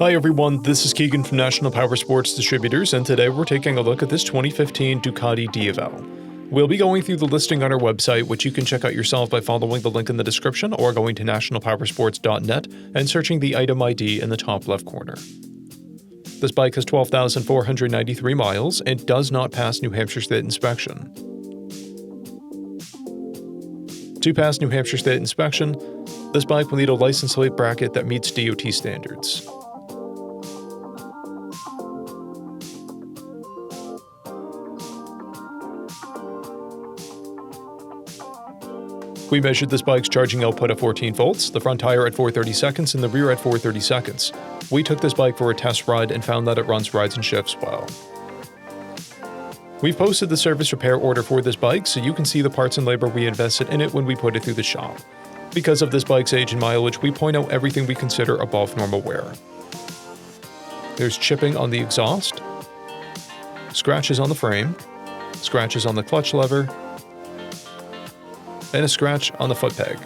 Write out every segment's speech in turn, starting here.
Hi everyone, this is Keegan from National Powersports Distributors, and today we're taking a look at this 2015 DUCATI DIAVEL. We'll be going through the listing on our website, which you can check out yourself by following the link in the description or going to nationalpowersports.net and searching the item ID in the top left corner. This bike has 12,493 miles and does not pass New Hampshire State inspection. To pass New Hampshire State inspection, this bike will need a license plate bracket that meets DOT standards. We measured this bike's charging output at 14 volts, the front tire at 430 seconds, and the rear at 430 seconds. We took this bike for a test ride and found that it runs rides and shifts well. We've posted the service repair order for this bike so you can see the parts and labor we invested in it when we put it through the shop. Because of this bike's age and mileage, we point out everything we consider above normal wear. There's chipping on the exhaust, scratches on the frame, scratches on the clutch lever, and a scratch on the foot peg.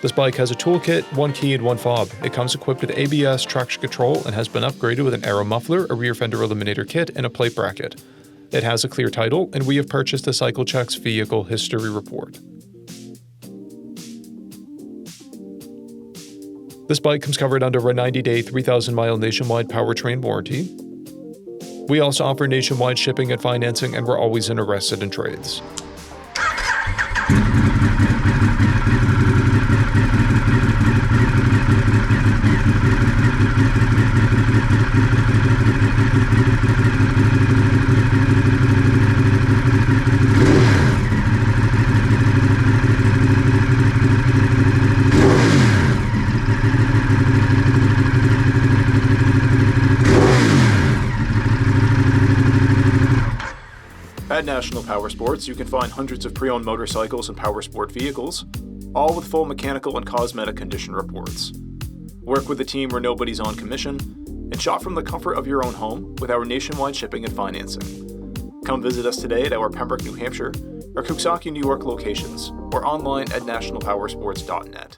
This bike has a toolkit, one key, and one fob. It comes equipped with ABS, traction control, and has been upgraded with an aero muffler, a rear fender eliminator kit, and a plate bracket. It has a clear title, and we have purchased a CycleCheck's vehicle history report. This bike comes covered under a 90-day, 3,000-mile nationwide powertrain warranty. We also offer nationwide shipping and financing, and we're always interested in trades. At National Powersports, you can find hundreds of pre-owned motorcycles and powersport vehicles, all with full mechanical and cosmetic condition reports. Work with a team where nobody's on commission, and shop from the comfort of your own home with our nationwide shipping and financing. Come visit us today at our Pembroke, New Hampshire, or Coxsackie, New York locations, or online at nationalpowersports.net.